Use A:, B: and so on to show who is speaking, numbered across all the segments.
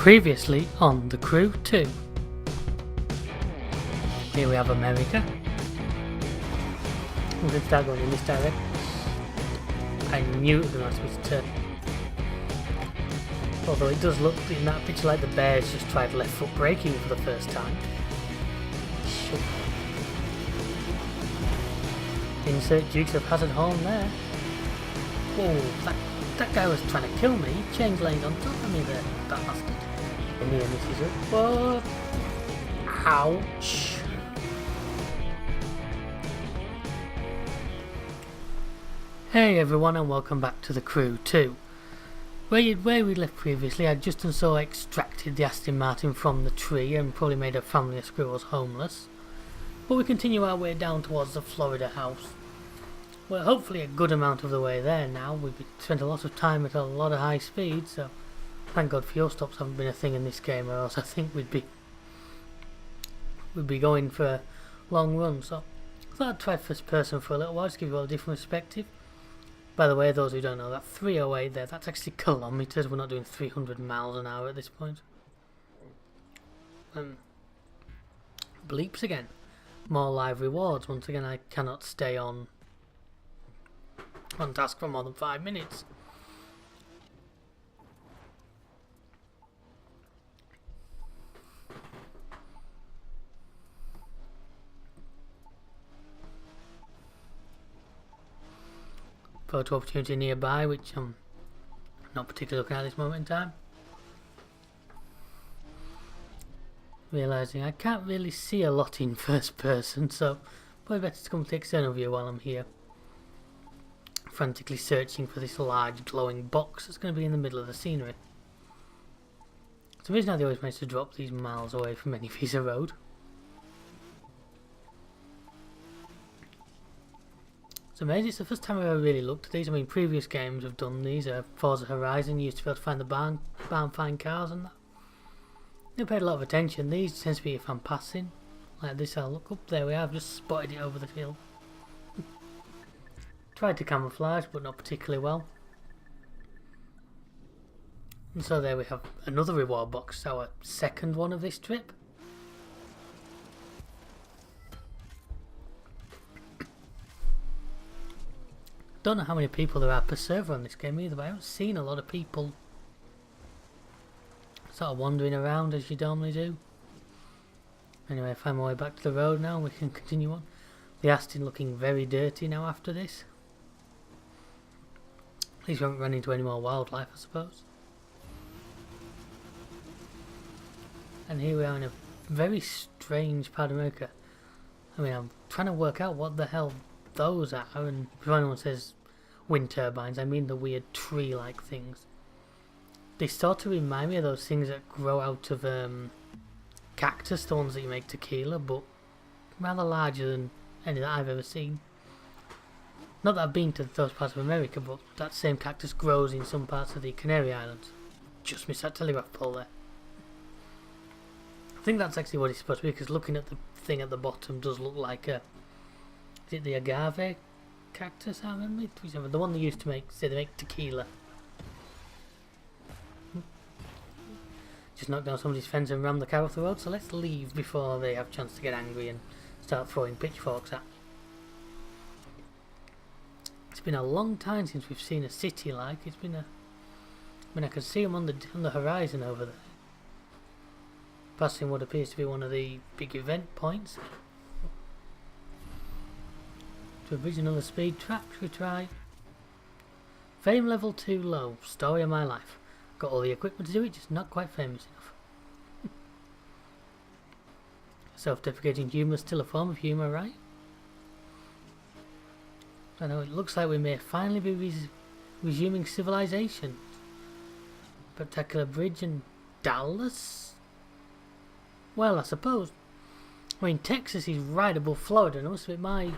A: Previously on The Crew 2. Here we have America. I'm going to start going in this direction. I knew it was going to switch turn. Although it does look in that picture like the Bears just tried left foot braking for the first time. Shit. Insert Dukes of Hazzard horn there. Whoa, that guy was trying to kill me. He changed lanes on top of me there, that bastard. And near misses it. Whoa! Ouch! Hey everyone, and welcome back to The Crew 2. Where we left previously, I'd just and so extracted the Aston Martin from the tree and probably made a family of squirrels homeless. But we continue our way down towards the Florida house. We're hopefully a good amount of the way there now. We've spent a lot of time at a lot of high speed, so thank God fuel stops haven't been a thing in this game, or else I think we'd be going for a long run. So I thought I'd try first person for a little while, just give you all a different perspective. By the way, those who don't know, that 308 there, that's actually kilometres. We're not doing 300 miles an hour at this point. Bleeps again. More live rewards. Once again, I cannot stay on task for more than 5 minutes. Photo opportunity nearby, which I'm not particularly looking at this moment in time. Realising I can't really see a lot in first person, so probably better to come to the external view while I'm here. Frantically searching for this large glowing box that's going to be in the middle of the scenery. For some reason they always manage to drop these miles away from any piece of road. It's amazing, it's the first time I've ever really looked at these. I mean, previous games have done these. Forza Horizon, you used to be able to find the barn find cars and that. Never paid a lot of attention. These tends to be if I'm passing. Like this, I'll look up, there we are, I've just spotted it over the field. Tried to camouflage, but not particularly well. And so there we have another reward box, our second one of this trip. Don't know how many people there are per server on this game either, but I haven't seen a lot of people sort of wandering around as you normally do. Anyway, I find my way back to the road now and we can continue on. The Aston looking very dirty now after this. At least we haven't run into any more wildlife, I suppose. And here we are in a very strange part of America. I mean, I'm trying to work out what the hell those are, and if anyone says wind turbines, I mean the weird tree-like things. They sort of remind me of those things that grow out of cactus, the ones that you make tequila, but rather larger than any that I've ever seen. Not that I've been to those parts of America, but that same cactus grows in some parts of the Canary Islands. Just missed that telegraph pole there. I think that's actually what it's supposed to be, because looking at the thing at the bottom does look like a... Is it the agave cactus? I remember it. The one they used to make, say they make tequila. Just knocked down somebody's fence and rammed the car off the road, so let's leave before they have a chance to get angry and start throwing pitchforks at. It's been a long time since we've seen a city like. It's been a... I mean, I can see them on the horizon over there. Passing what appears to be one of the big event points. To bridge another speed trap, should we try? Fame level 2 low. Story of my life. Got all the equipment to do it, just not quite famous enough. Self-deprecating humour, still a form of humour, right? I know, it looks like we may finally be resuming civilization. Spectacular bridge in Dallas? Well, I suppose. I mean, Texas is right above Florida, and must be my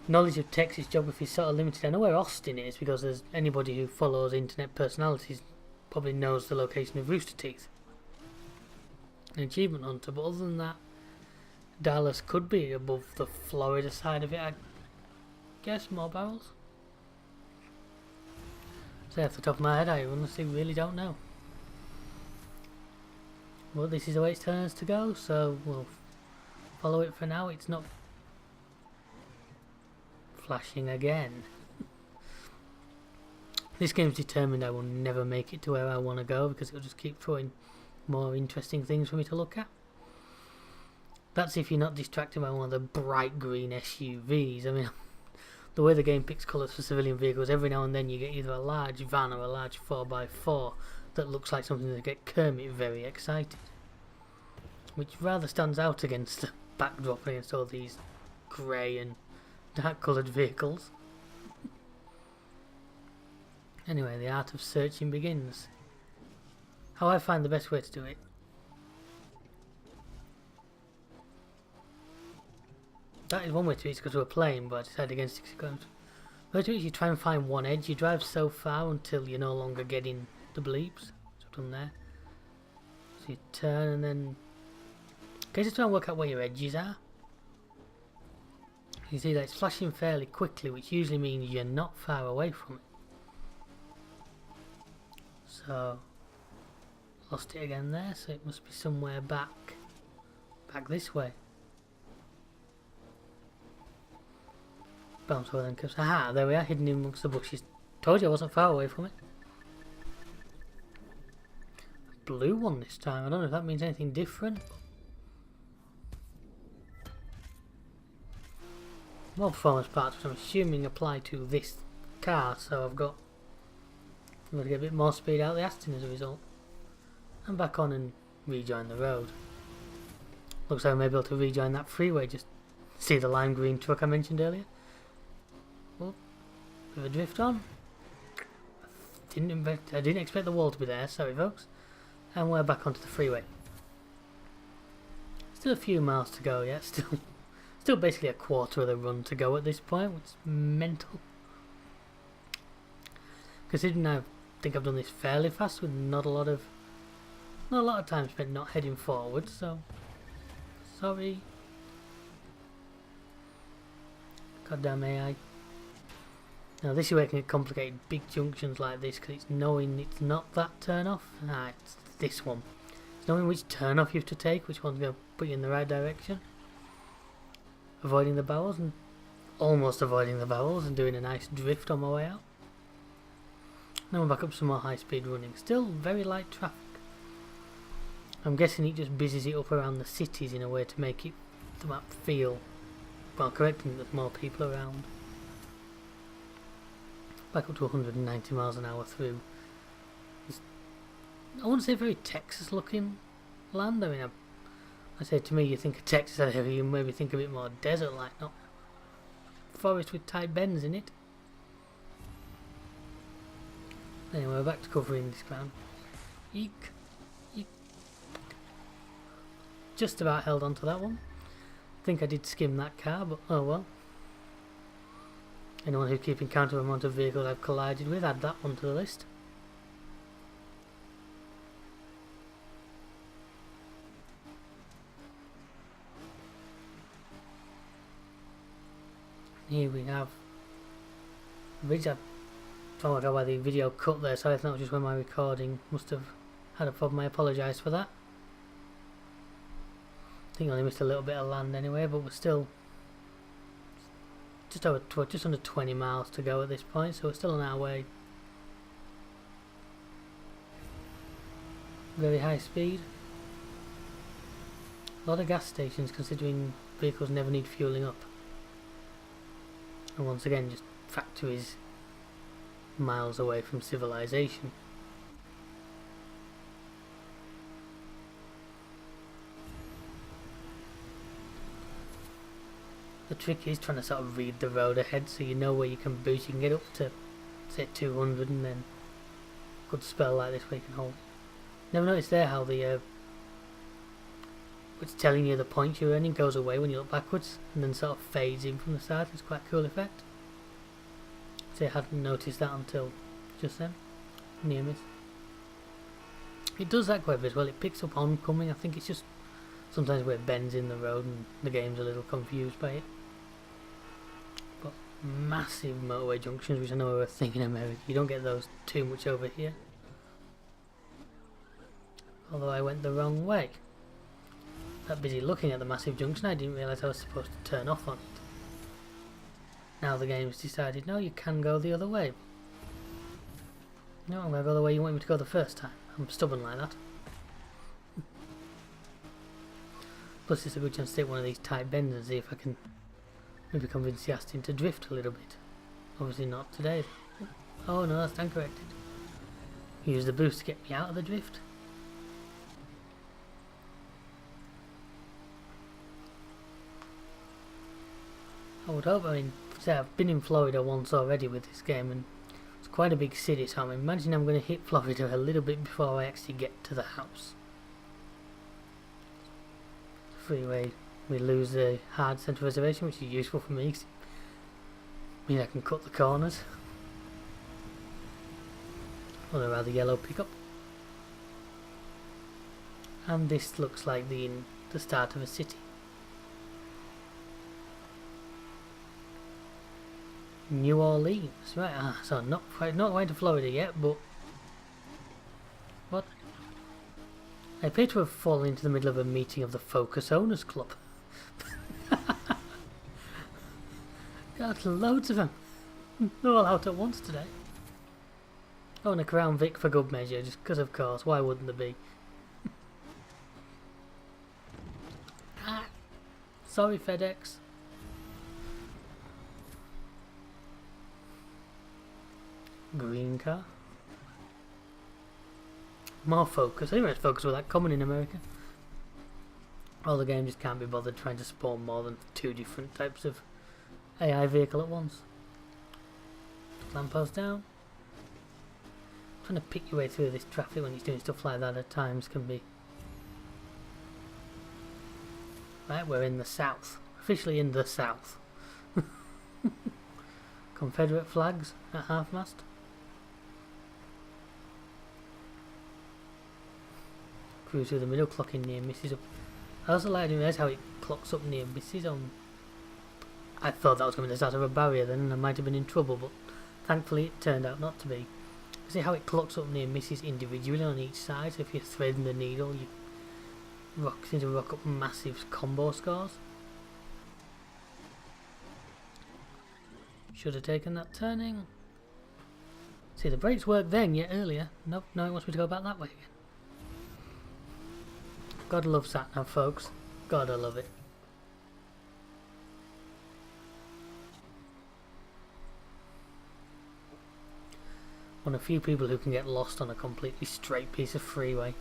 A: knowledge of Texas geography is sort of limited. I know where Austin is because there's anybody who follows internet personalities probably knows the location of Rooster Teeth, an achievement hunter, but other than that, Dallas could be above the Florida side of it, I guess. More barrels? Say off the top of my head, I honestly really don't know. Well, this is the way it's telling us to go, so we'll follow it for now. It's not flashing again. This game's determined I will never make it to where I want to go because it'll just keep throwing more interesting things for me to look at. That's if you're not distracted by one of the bright green SUVs. I mean, the way the game picks colours for civilian vehicles, every now and then you get either a large van or a large 4x4 that looks like something that get Kermit very excited. Which rather stands out against the backdrop against all these grey and dark coloured vehicles. Anyway, the art of searching begins. How I find the best way to do it. That is one way to do it, is go to a plane, but I decided against it. The way to do it is you try and find one edge. You drive so far until you're no longer getting the bleeps. So I've done there. So you turn and then... Okay, just try and work out where your edges are. You see that it's flashing fairly quickly, which usually means you're not far away from it. So, lost it again there, so it must be somewhere back this way. Bounce over then, because aha, there we are, hidden in amongst the bushes. Told you I wasn't far away from it. A blue one this time, I don't know if that means anything different. More performance parts, which I'm assuming apply to this car, so I'm going to get a bit more speed out of the Aston as a result. And back on and rejoin the road. Looks like I may be able to rejoin that freeway, just see the lime green truck I mentioned earlier. Oh, bit of a drift on. I didn't expect the wall to be there, sorry folks. And we're back onto the freeway. Still a few miles to go yet, still basically a quarter of the run to go at this point, which is mental. Considering I think I've done this fairly fast with not a lot of time spent not heading forward, so sorry. Goddamn AI. Now this is where it can get complicated, big junctions like this, because it's knowing it's not that turn off. It's this one. It's knowing which turn off you have to take, which one's going to put you in the right direction. Avoiding the barrels and almost avoiding the barrels and doing a nice drift on my way out. Now we're back up some more high speed running. Still very light traffic. I'm guessing it just busies it up around the cities in a way to make it the map feel, while correcting that there's more people around. Back up to 190 miles an hour through. I wouldn't say very Texas looking land. I mean, I say to me you think of Texas area, you maybe think a bit more desert like, not forest with tight bends in it. Anyway, we're back to covering this ground. Eek. Eek. Just about held on to that one. I think I did skim that car, but oh well. Anyone who's keeping count of the amount of vehicles I've collided with, add that one to the list. Here we have a bridge. I'm trying to work out why the video cut there, so I think that was just when my recording must have had a problem. I apologise for that. I think I only missed a little bit of land anyway, but we're still just under 20 miles to go at this point, so we're still on our way. Very high speed. A lot of gas stations, considering vehicles never need fueling up. And once again, just factories miles away from civilization. The trick is trying to sort of read the road ahead so you know where you can boost. You can get up to, say, 200 and then a good spell like this where you can hold. Never noticed there how the what's telling you the points you're earning goes away when you look backwards and then sort of fades in from the start. It's quite a cool effect. So I hadn't noticed that until just then. Near miss. It does that quite a bit as well. It picks up oncoming. I think it's just sometimes where it bends in the road and the game's a little confused by it. But massive motorway junctions, which I know are a thing in America. You don't get those too much over here. Although I went the wrong way. That busy looking at the massive junction, I didn't realise I was supposed to turn off on it. Now the game's decided, no, you can go the other way. No, I'm going to go the way you want me to go the first time. I'm stubborn like that. Plus it's a good chance to take one of these tight bends and see if I can maybe convince the Aston to drift a little bit. Obviously not today. Oh no, that's uncorrected. Use the boost to get me out of the drift. I would hope. I mean, say I've been in Florida once already with this game, and it's quite a big city, so I'm imagining I'm going to hit Florida a little bit before I actually get to the house. Freeway, we lose the hard centre reservation, which is useful for me, 'cause it means I can cut the corners. Or a rather yellow pickup. And this looks like the start of a city. New Orleans, right? So not quite to Florida yet, but what? I appear to have fallen into the middle of a meeting of the Focus Owners Club. Got loads of them. They're all out at once today. Oh, and a Crown Vic for good measure, just because of course. Why wouldn't there be? Sorry, FedEx. Green car. More Focus. I didn't realize Focus were that common in America. All the game just can't be bothered trying to spawn more than 2 different types of AI vehicle at once. Lamppost down. Trying to pick your way through this traffic when you're doing stuff like that at times can be... Right, we're in the south. Officially in the south. Confederate flags at half-mast. Cruise through the middle, clocking near misses up. I also like to realise how it clocks up near misses on... I thought that was going to be the start of a barrier then, and I might have been in trouble, but thankfully it turned out not to be. See how it clocks up near misses individually on each side, so if you're threading the needle, you seem to rock up massive combo scores. Should have taken that turning. See, the brakes worked then, yet earlier. Nope, now it wants me to go back that way again. Gotta love sat-nav, folks. Gotta love it. One of the few people who can get lost on a completely straight piece of freeway.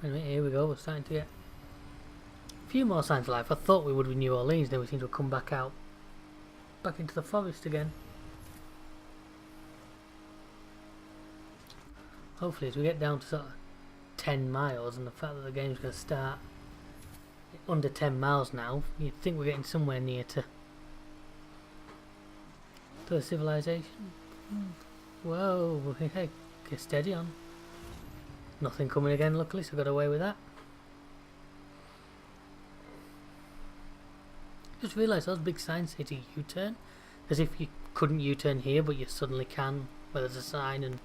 A: Anyway, here we go, we're starting to get a few more signs of life. I thought we would be New Orleans, then we seem to have come back out. Back into the forest again. Hopefully as we get down to sort of 10 miles and the fact that the game's going to start under 10 miles now, you'd think we're getting somewhere near to a civilization. Whoa, hey, get steady on. Nothing coming again, luckily, so I got away with that. Just realised those big signs say to U-turn, as if you couldn't U-turn here, but you suddenly can, where there's a sign and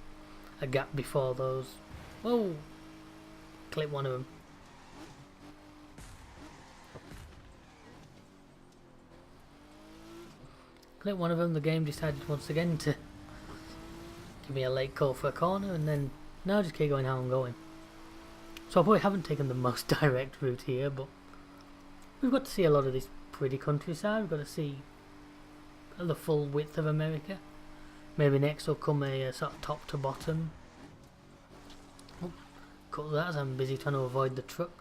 A: a gap before those. Whoa! Clip one of them. Clip one of them, the game decided once again to give me a late call for a corner, and then now just keep going how I'm going. So I probably haven't taken the most direct route here, but we've got to see a lot of this pretty countryside. We've got to see the full width of America. Maybe next will come a sort of top to bottom. Oh, cut that as I'm busy trying to avoid the truck.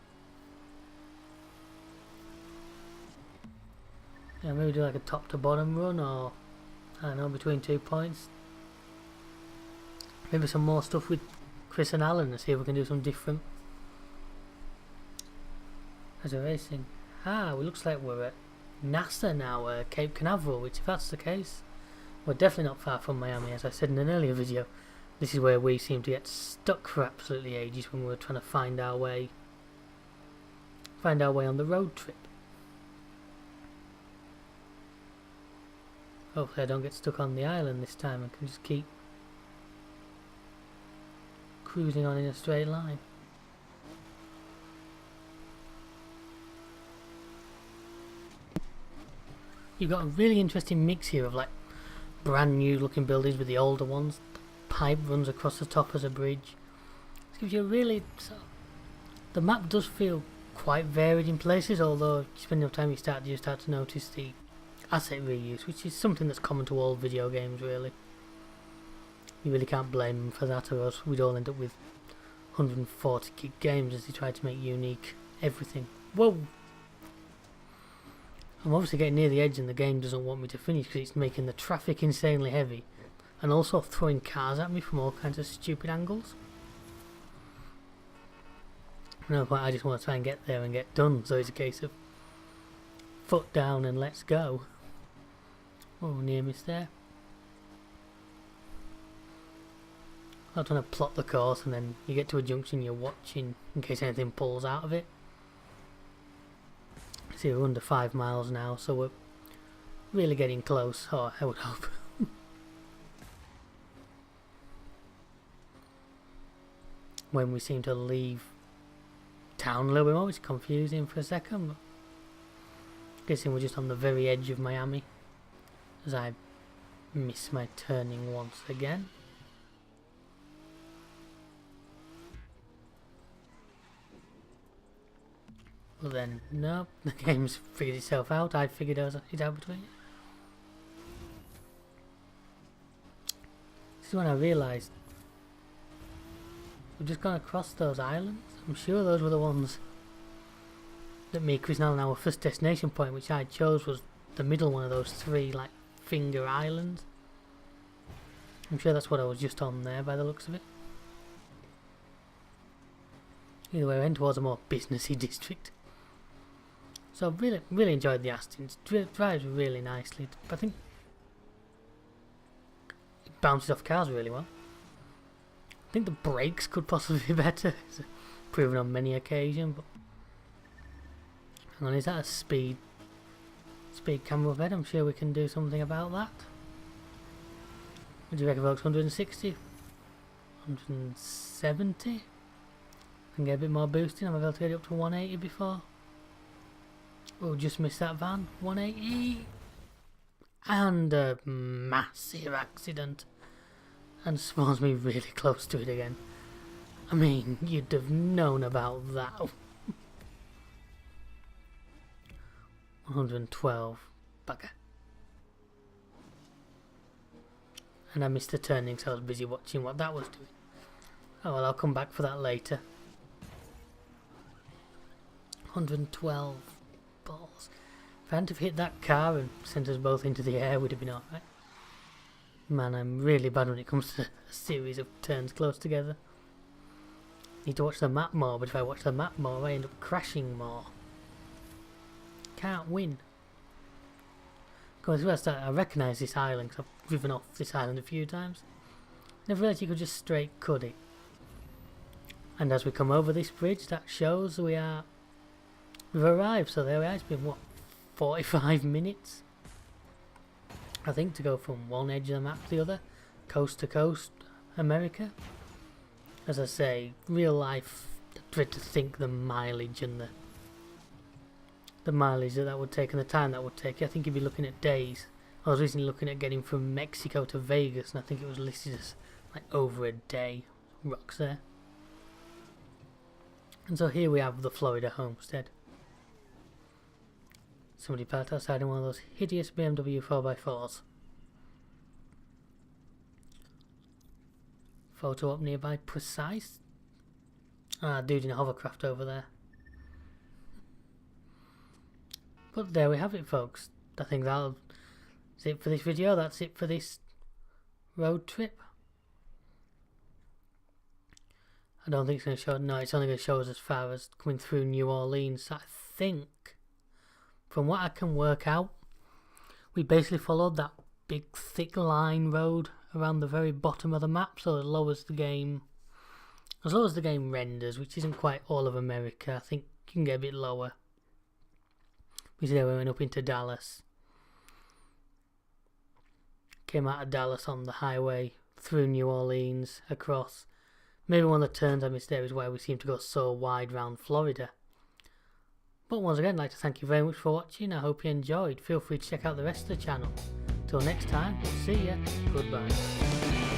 A: Yeah, maybe do like a top to bottom run, or I don't know, between 2 points. Maybe some more stuff with Chris and Alan and see if we can do some different. As we're racing. It looks like we're at NASA now, Cape Canaveral, which if that's the case, we're definitely not far from Miami. As I said in an earlier video, this is where we seem to get stuck for absolutely ages when we're trying to find our way on the road trip. Hopefully I don't get stuck on the island this time and can just keep cruising on in a straight line. You've got a really interesting mix here of like brand new looking buildings with the older ones. The pipe runs across the top as a bridge. This gives you a really... the map does feel quite varied in places, although you spend enough time you start to notice the asset reuse, which is something that's common to all video games really. You really can't blame them for that, or else we'd all end up with 140 gig games as they try to make unique everything. Whoa! I'm obviously getting near the edge and the game doesn't want me to finish because it's making the traffic insanely heavy and also throwing cars at me from all kinds of stupid angles. At no point I just want to try and get there and get done, so it's a case of foot down and let's go. Oh, near miss there. I'm trying to plot the course and then you get to a junction you're watching in case anything pulls out of it. See, we're under 5 miles now, so we're really getting close, or I would hope. When we seem to leave town a little bit more, it's confusing for a second, but guessing we're just on the very edge of Miami as I miss my turning once again. Well then, no, the game's figured itself out. I figured it out between it. This is when I realised we've just gone across those islands. I'm sure those were the ones that make Krisnal our first destination point, which I chose was the middle one of those 3 like finger islands. I'm sure that's what I was just on there by the looks of it. Either way, I went towards a more businessy district. So I really enjoyed the Astons. It drives really nicely. I think it bounces off cars really well. I think the brakes could possibly be better. It's proven on many occasions. But hang on, is that a speed camera overhead? I'm sure we can do something about that. What do you reckon, folks? 160? 170? I can get a bit more boosting. I'm able to get it up to 180 before. Oh, just missed that van. 180. And a massive accident. And spawns me really close to it again. I mean, you'd have known about that. 112. Bugger. And I missed the turning, so I was busy watching what that was doing. Oh well, I'll come back for that later. 112 balls. If I hadn't have hit that car and sent us both into the air, we'd have been alright. Man, I'm really bad when it comes to a series of turns close together. Need to watch the map more, but if I watch the map more, I end up crashing more. Can't win. Because I recognise this island, because I've driven off this island a few times. Never realised you could just straight cut it. And as we come over this bridge, that shows we've arrived. So there we are. It's been what, 45 minutes? I think, to go from one edge of the map to the other, coast to coast, America. As I say, real life, I dread to think the mileage and the mileage that would take and the time that would take. I think you'd be looking at days. I was recently looking at getting from Mexico to Vegas, and I think it was listed as like over a day. Rocks there. And so here we have the Florida homestead. Somebody parked outside in one of those hideous BMW 4x4s. Photo up nearby, precise. Ah, dude in a hovercraft over there. But there we have it, folks. I think that's it for this video. That's it for this road trip. I don't think it's going to show. No, it's only going to show us as far as coming through New Orleans. I think, from what I can work out, we basically followed that big thick line road around the very bottom of the map, so as low as the game renders, which isn't quite all of America. I think you can get a bit lower. We see there we went up into Dallas. Came out of Dallas on the highway through New Orleans, across, Maybe one of the turns I missed there is where we seem to go so wide round Florida. But once again, I'd like to thank you very much for watching. I hope you enjoyed. Feel free to check out the rest of the channel. Till next time, see ya. Goodbye.